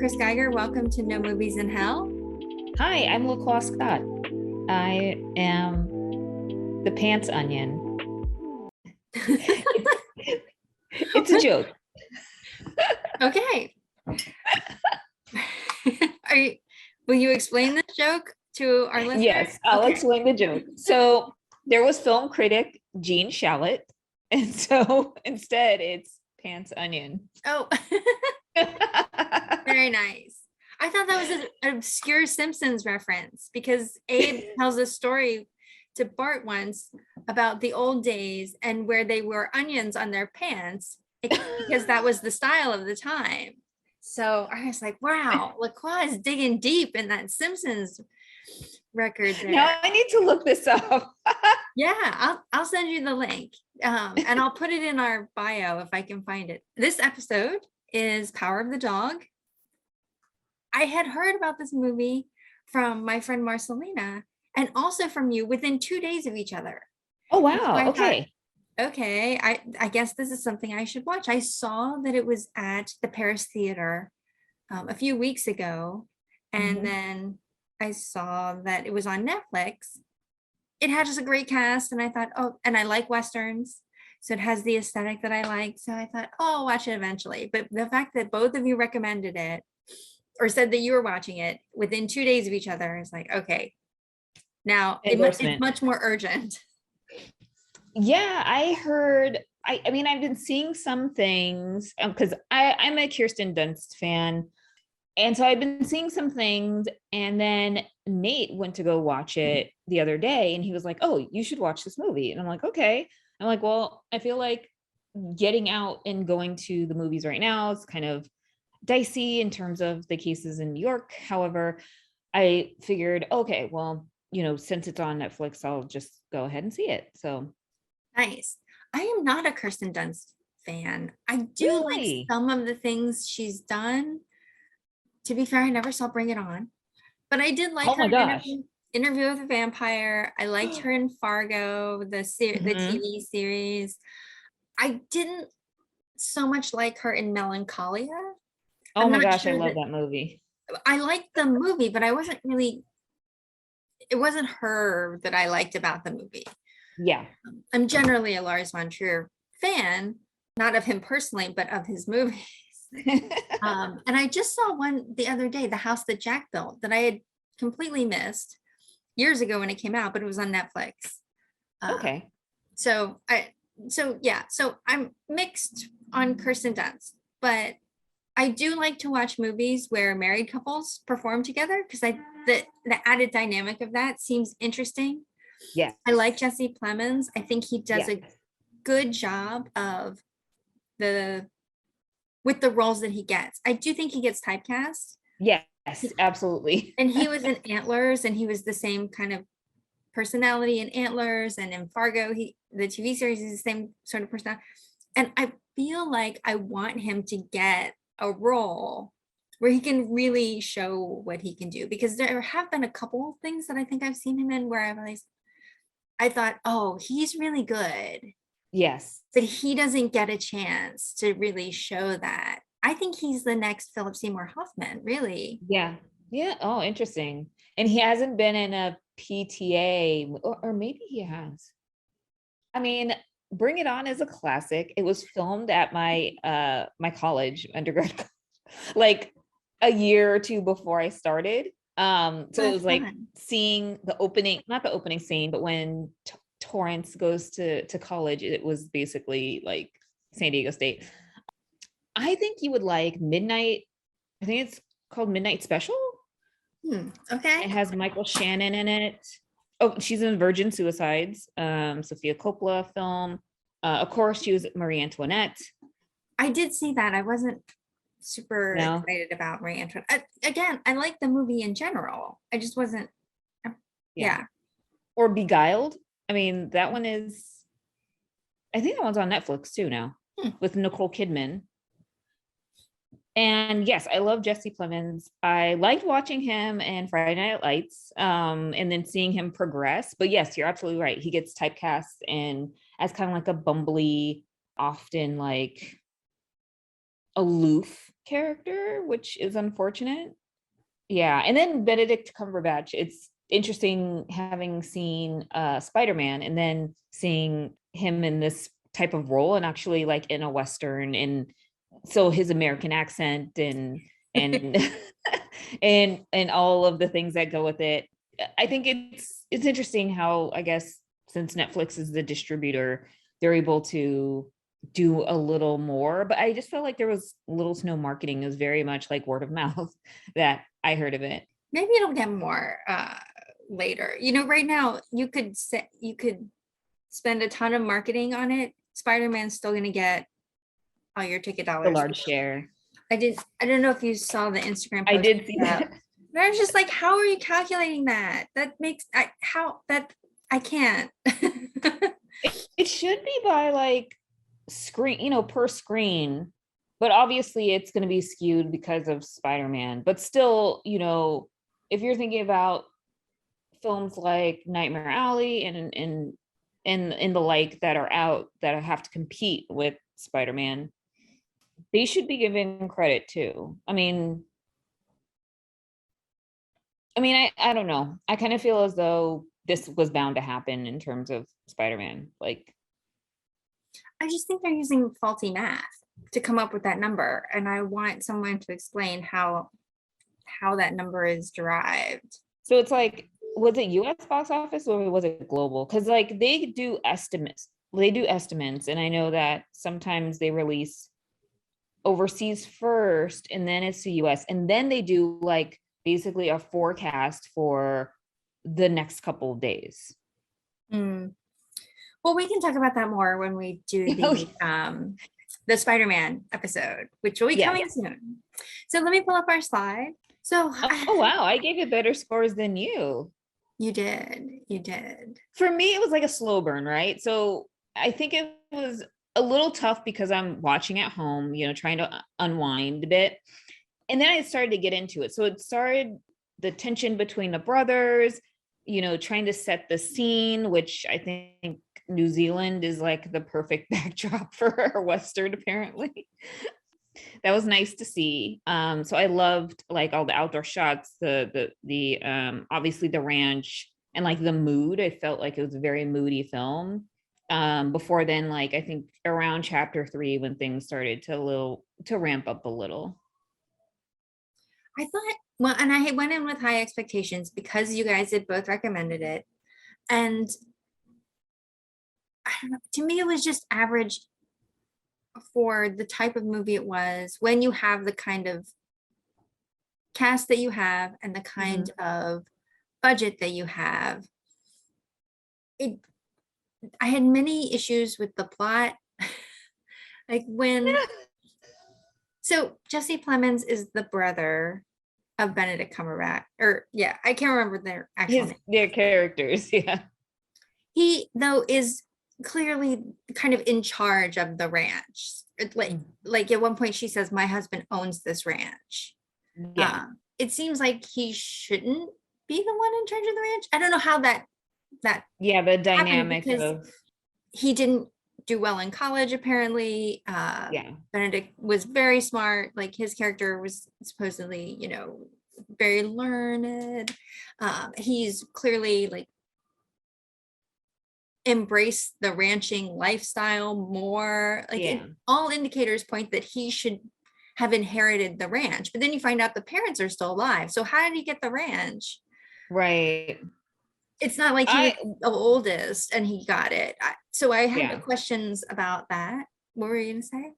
Chris Geiger. Welcome to No Movies in Hell. Hi, I'm LaCroix Scott. I am the pants onion. It's a joke. Okay. Will you explain this joke to our listeners? Yes, I'll explain the joke. So there was film critic Gene Shalit, and so instead it's pants onion. Oh, very nice. I thought that was an obscure Simpsons reference because Abe tells a story to Bart once about the old days and where they wore onions on their pants because that was the style of the time. So I was like, wow, LaCroix is digging deep in that Simpsons record there. Now I need to look this up. Yeah, I'll send you the link and I'll put it in our bio if I can find it. This episode is Power of the Dog. I had heard about this movie from my friend Marcelina and also from you within 2 days of each other. Oh, wow. Okay. Okay, I guess this is something I should watch. I saw that it was at the Paris Theater a few weeks ago, and then I saw that it was on Netflix. It had just a great cast, and I thought, oh, and I like Westerns, so it has the aesthetic that I like. So I thought, oh, I'll watch it eventually. But the fact that both of you recommended it or said that you were watching it within 2 days of each other, is like, okay, now it's much more urgent. Yeah, I heard, I mean, I've been seeing some things because I'm a Kirsten Dunst fan. And so I've been seeing some things, and then Nate went to go watch it the other day and he was like, oh, you should watch this movie. And I'm like, okay. I'm like, well, I feel like getting out and going to the movies right now is kind of dicey in terms of the cases in New York. However, I figured, okay, well, since it's on Netflix, I'll just go ahead and see it. So nice. I am not a Kirsten Dunst fan. I do like some of the things she's done. To be fair, I never saw Bring It On, but I did like her Interview with a Vampire. I liked her in Fargo, the TV series. I didn't so much like her in Melancholia. Oh my gosh, I love that movie. I liked the movie, but it wasn't her that I liked about the movie. Yeah. I'm generally a Lars von Trier fan, not of him personally, but of his movies. And I just saw one the other day, The House That Jack Built, that I had completely missed years ago when it came out, but it was on Netflix. Okay. So I'm mixed on Kirsten Dunst, but I do like to watch movies where married couples perform together because the added dynamic of that seems interesting. Yeah. I like Jesse Plemons. I think he does a good job of with the roles that he gets. I do think he gets typecast. Yes, absolutely. And he was in Antlers, and he was the same kind of personality in Antlers, and in Fargo, the TV series is the same sort of personality. And I feel like I want him to get a role where he can really show what he can do, because there have been a couple of things that I think I've seen him in where I thought, oh, he's really good. Yes. But he doesn't get a chance to really show that. I think he's the next Philip Seymour Hoffman, really. Yeah. Yeah. Oh, interesting. And he hasn't been in a PTA, or maybe he has. I mean, Bring It On is a classic. It was filmed at my my college, undergrad, like a year or two before I started. So it was like seeing the opening, not the opening scene, but when Torrance goes to college, it was basically like San Diego State. I think you would like Midnight. I think it's called Midnight Special. Okay. It has Michael Shannon in it. Oh, she's in Virgin Suicides, Sofia Coppola film. Of course, she was Marie Antoinette. I did see that. I wasn't super excited about Marie Antoinette. Again, I like the movie in general. I just wasn't. Yeah. Or Beguiled. I mean, that one is, I think that one's on Netflix too now, with Nicole Kidman. And yes, I love Jesse Plemons. I liked watching him in Friday Night Lights, and then seeing him progress. But yes, you're absolutely right. He gets typecast and as kind of like a bumbly, often like aloof character, which is unfortunate. Yeah, and then Benedict Cumberbatch. It's interesting having seen Spider-Man and then seeing him in this type of role and actually like in a Western, and so his American accent and and all of the things that go with it. I think it's interesting how, I guess, since Netflix is the distributor, they're able to do a little more, but I just felt like there was little to no marketing. It was very much like word of mouth that I heard of it. Maybe it'll get more later. You know, right now you could spend a ton of marketing on it. Spider-Man's still gonna get all your ticket A dollars. large share. I don't know if you saw the Instagram post. I did see that. But I was just like, how are you calculating that? That makes I can't. It should be by like screen, per screen, but obviously it's going to be skewed because of Spider-Man. But still, if you're thinking about films like Nightmare Alley and the like that are out that have to compete with Spider-Man, they should be given credit too. I don't know. I kind of feel as though this was bound to happen in terms of Spider-Man. Like, I just think they're using faulty math to come up with that number. And I want someone to explain how that number is derived. so it's like, was it US box office or was it global? Because like they do estimates. And I know that sometimes they release overseas first and then it's the US. And then they do like basically a forecast for the next couple of days. Well, we can talk about that more when we do the Spider-Man episode, which will be coming soon. So let me pull up our slide. So oh wow, I gave it better scores than you. You did. For me, it was like a slow burn, right? So I think it was a little tough because I'm watching at home, trying to unwind a bit. And then I started to get into it. So it started the tension between the brothers, trying to set the scene, which I think New Zealand is like the perfect backdrop for a Western, apparently. That was nice to see. So I loved like all the outdoor shots, the obviously the ranch and like the mood. I felt like it was a very moody film. Before then, like I think around chapter 3 when things started to ramp up a little. I thought, well, and I went in with high expectations because you guys had both recommended it. And I don't know, to me, it was just average for the type of movie it was when you have the kind of cast that you have and the kind of budget that you have. I had many issues with the plot. Like so Jesse Plemons is the brother of Benedict Cumberbatch, I can't remember their actual name. Their characters, yeah. He though is clearly kind of in charge of the ranch. Like at one point she says, "My husband owns this ranch." Yeah. It seems like he shouldn't be the one in charge of the ranch. I don't know how that the dynamic of he didn't do well in college apparently. Benedict was very smart. Like his character was supposedly, very learned. He's clearly like embrace the ranching lifestyle more. Like all indicators point that he should have inherited the ranch, but then you find out the parents are still alive. So how did he get the ranch? Right. It's not like he was the oldest and he got it. So I had questions about that. What were you gonna say?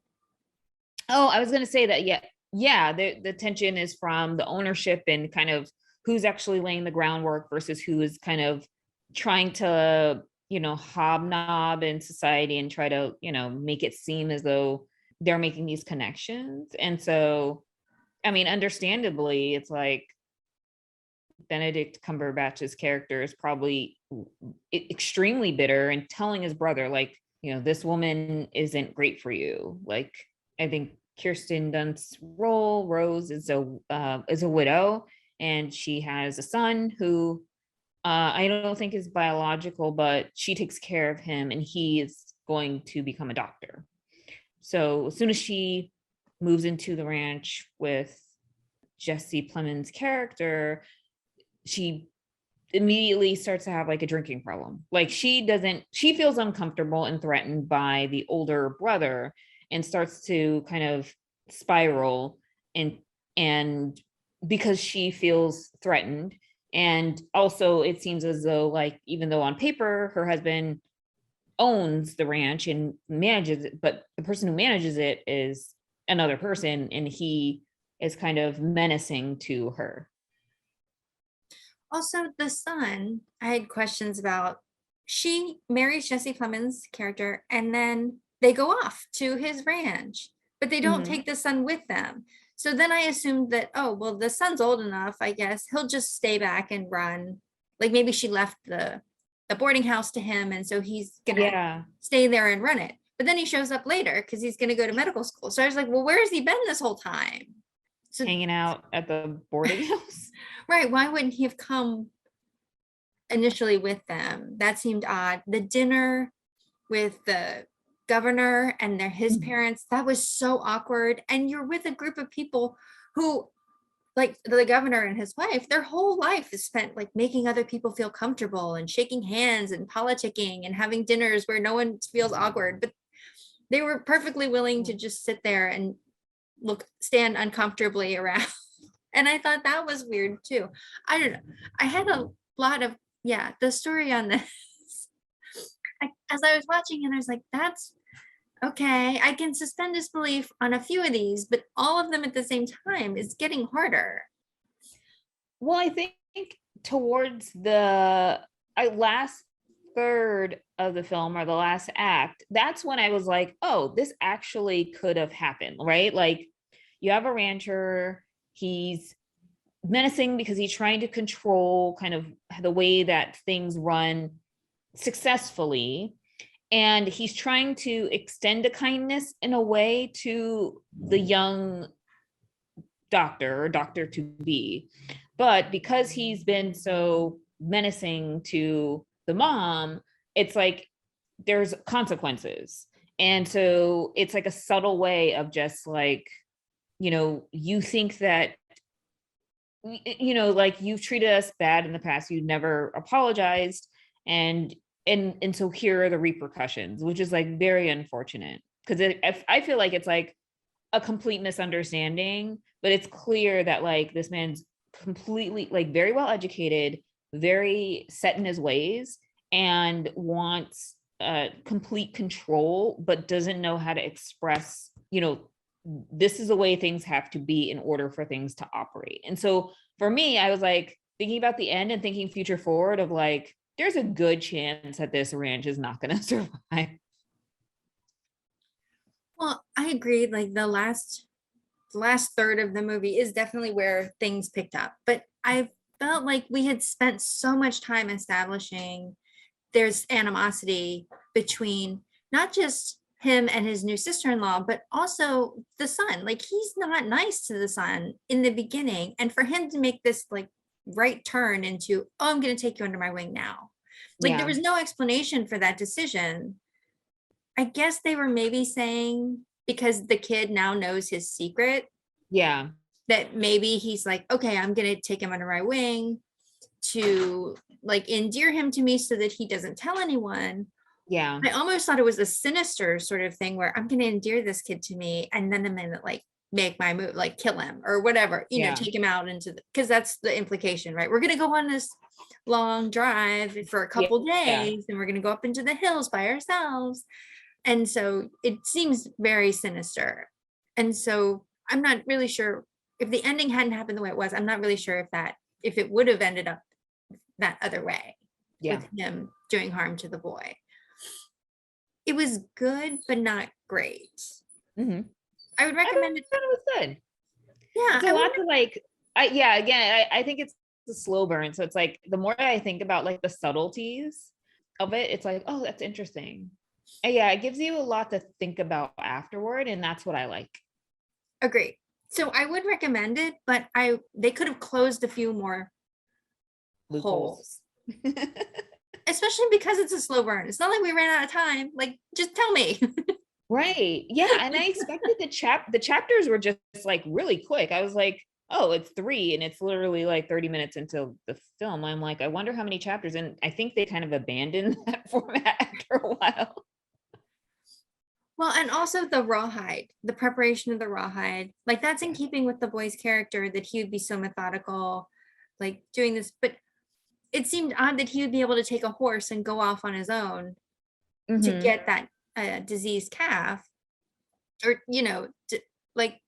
Oh, I was gonna say that the tension is from the ownership and kind of who's actually laying the groundwork versus who is kind of trying to hobnob in society and try to make it seem as though they're making these connections. And so understandably it's like Benedict Cumberbatch's character is probably extremely bitter and telling his brother like, this woman isn't great for you. Like I think Kirsten Dunst's role, Rose, is a widow, and she has a son who I don't think is biological, but she takes care of him and he is going to become a doctor. So as soon as she moves into the ranch with Jesse Plemons' character, she immediately starts to have like a drinking problem. Like she feels uncomfortable and threatened by the older brother and starts to kind of spiral, and because she feels threatened. And also it seems as though, like, even though on paper her husband owns the ranch and manages it, but the person who manages it is another person, and he is kind of menacing to her. Also, the son, I had questions about. She marries Jesse Plemons' character, and then they go off to his ranch, but they don't take the son with them. So then I assumed that, oh, well, the son's old enough, I guess he'll just stay back and run. Like maybe she left the boarding house to him, and so he's gonna stay there and run it. But then he shows up later because he's gonna go to medical school. So I was like, well, where has he been this whole time? So hanging out at the boarding house. right, why wouldn't he have come initially with them? That seemed odd. The dinner with the governor and his parents, that was so awkward. And you're with a group of people who, like the governor and his wife, their whole life is spent like making other people feel comfortable and shaking hands and politicking and having dinners where no one feels awkward. But they were perfectly willing to just sit there and stand uncomfortably around. And I thought that was weird too. I don't know. I had a lot of, the story on this. As I was watching it, I was like, that's okay. I can suspend disbelief on a few of these, but all of them at the same time is getting harder. Well, I think towards the last third of the film, or the last act, that's when I was like, oh, this actually could have happened, right? Like, you have a rancher, he's menacing because he's trying to control kind of the way that things run successfully, and he's trying to extend a kindness in a way to the young doctor or doctor to be. But because he's been so menacing to the mom, it's like there's consequences. And so it's like a subtle way of just like, you think that, like, you've treated us bad in the past, you never apologized, and so here are the repercussions, which is like very unfortunate, because I feel like it's like a complete misunderstanding, but it's clear that like this man's completely, like, very well educated, very set in his ways, and wants complete control, but doesn't know how to express, this is the way things have to be in order for things to operate. And so for me, I was like thinking about the end and thinking future forward of like, there's a good chance that this ranch is not going to survive. Well, I agreed. Like the last third of the movie is definitely where things picked up. But I felt like we had spent so much time establishing there's animosity between not just him and his new sister-in-law, but also the son. Like he's not nice to the son in the beginning. And for him to make this like right turn into, oh, I'm going to take you under my wing now. Like there was no explanation for that decision. I guess they were maybe saying because the kid now knows his secret. Yeah. That maybe he's like, okay, I'm going to take him under my wing to like endear him to me so that he doesn't tell anyone. Yeah. I almost thought it was a sinister sort of thing where I'm going to endear this kid to me and then I'm going to like make my move, like kill him or whatever, take him out into because that's the implication, right? We're going to go on this long drive for a couple days and we're going to go up into the hills by ourselves. And so it seems very sinister. And so I'm not really sure if the ending hadn't happened the way it was. I'm not really sure if it would have ended up that other way with him doing harm to the boy. It was good, but not great. Mm-hmm. I would recommend it. I thought it was good. Yeah. It's a lot to like, I think it's a slow burn. So it's like, the more I think about like the subtleties of it, it's like, oh, that's interesting. And it gives you a lot to think about afterward. And that's what I like. Agree. So I would recommend it, but they could have closed a few more holes. Especially because it's a slow burn. It's not like we ran out of time. Like, just tell me. Right. Yeah. And I expected the chapters were just like really quick. I was like, oh, it's 3 and it's literally like 30 minutes into the film. I'm like, I wonder how many chapters. And I think they kind of abandoned that format after a while. Well, and also the rawhide, the preparation of the rawhide, like that's in keeping with the boy's character that he would be so methodical, like doing this. But it seemed odd that he would be able to take a horse and go off on his own to Mhm. get that diseased calf, or like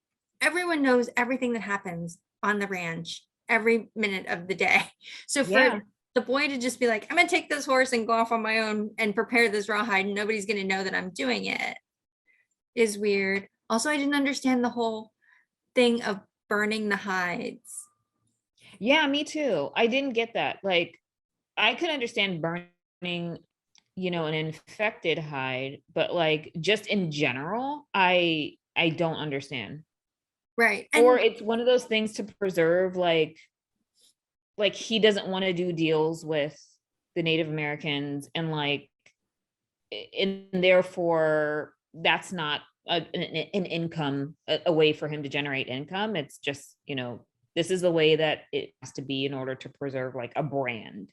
everyone knows everything that happens on the ranch every minute of the day. So for Yeah. the boy to just be like, I'm gonna take this horse and go off on my own and prepare this rawhide, and nobody's gonna know that I'm doing it, is weird. Also, I didn't understand the whole thing of burning the hides. Yeah, me too. I didn't get that. Like, I could understand burning, an infected hide, but like just in general, I don't understand. Right. Or And it's one of those things to preserve, like he doesn't want to do deals with the Native Americans, and like, and therefore that's not an income, a way for him to generate income. It's just, this is the way that it has to be in order to preserve like a brand.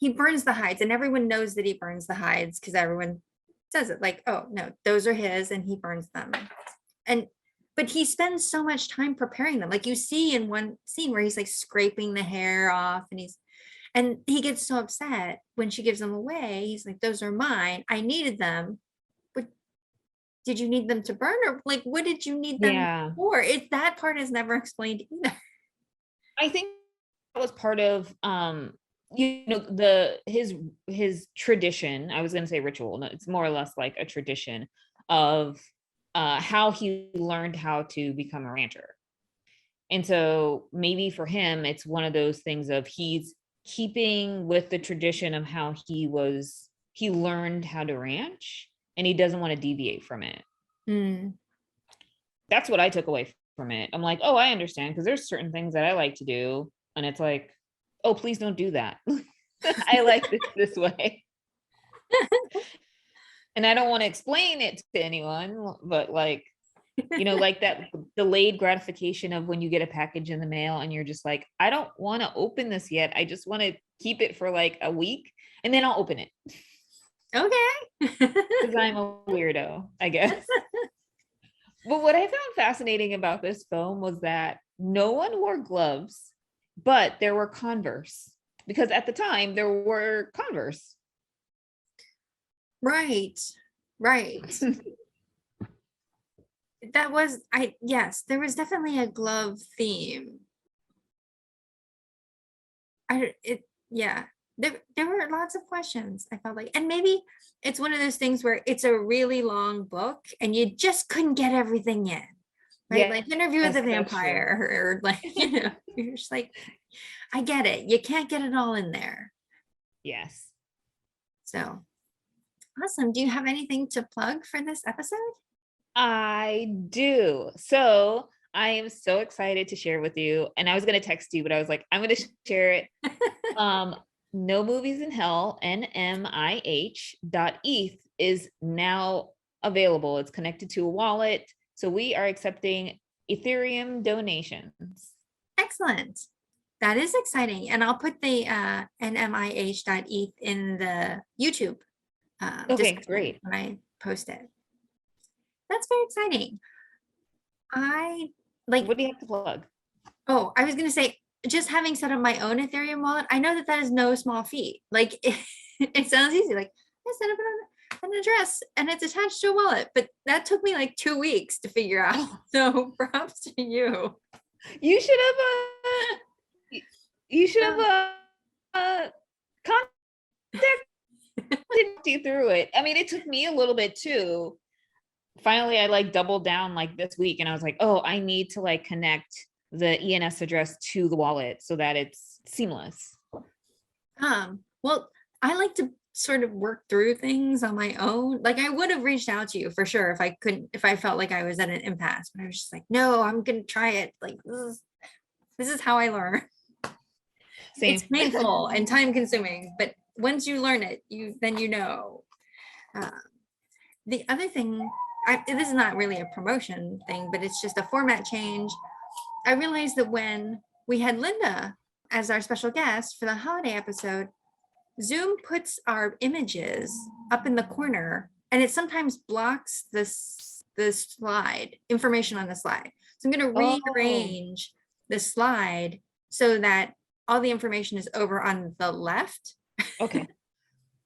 he burns the hides, and everyone knows that he burns the hides because everyone says it, like, oh no, those are his, and he burns them. And but he spends so much time preparing them. Like you see in one scene where he's like scraping the hair off, and he gets so upset when she gives them away. He's like, those are mine. I needed them. But did you need them to burn, or like what did you need them Yeah. for? It That part is never explained either. I think that was part of the his tradition. I was going to say ritual. No, it's more or less like a tradition of how he learned how to become a rancher. And so maybe for him it's one of those things of he's keeping with the tradition of how he learned how to ranch, and he doesn't want to deviate from it. Hmm. That's what I took away from it. I'm like, oh, I understand, because there's certain things that I like to do, and it's like, oh, please don't do that. I like this way, and I don't want to explain it to anyone, but like, like that delayed gratification of when you get a package in the mail and you're just like, I don't want to open this yet. I just want to keep it for like a week and then I'll open it Okay. because I'm a weirdo, I guess. But what I found fascinating about this film was that no one wore gloves, but there were Converse, because at the time there were Converse. Right. Right. That was yes, there was definitely a glove theme. Yeah. There were lots of questions, I felt like. And maybe it's one of those things where it's a really long book and you just couldn't get everything in. Right? Yeah, Like Interview with yes, the that's true. Vampire, or like, you're just like, I get it. You can't get it all in there. Yes. So awesome. Do you have anything to plug for this episode? I do. So I am so excited to share with you. And I was going to text you, but I was like, I'm going to share it. No Movies in Hell, NMiH.eth is now available. It's connected to a wallet. So we are accepting Ethereum donations. Excellent. That is exciting. And I'll put the nmih.eth in the YouTube Okay, description great. when I post it. That's very exciting. I like, What do you have to plug? oh, I was going to say, just having set up my own Ethereum wallet, I know that that is no small feat. Like, it sounds easy. Like, I set up an address and it's attached to a wallet, but that took me like 2 weeks to figure out. So props to you. You should have you should have contacted you through it. I mean, it took me a little bit too. Finally, I like doubled down like this week and I was like, oh, I need to like connect the ENS address to the wallet so that it's seamless. Well, I like to sort of work through things on my own. Like I would have reached out to you for sure if I felt like I was at an impasse, but I was just like, no, I'm gonna try it. Like this is how I learn. Same. It's painful and time consuming, but once you learn it, then you know. The other thing this is not really a promotion thing, but it's just a format change. I realized that when we had Linda as our special guest for the holiday episode, Zoom puts our images up in the corner, and it sometimes blocks the slide, information on the slide. So I'm going to rearrange the slide so that all the information is over on the left. Okay.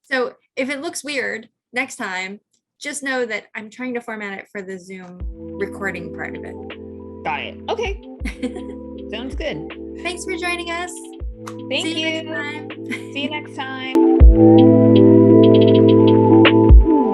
So if it looks weird next time, just know that I'm trying to format it for the Zoom recording part of it. Got it. Okay. Sounds good. Thanks for joining us. Thank See you you. next time. See you next time.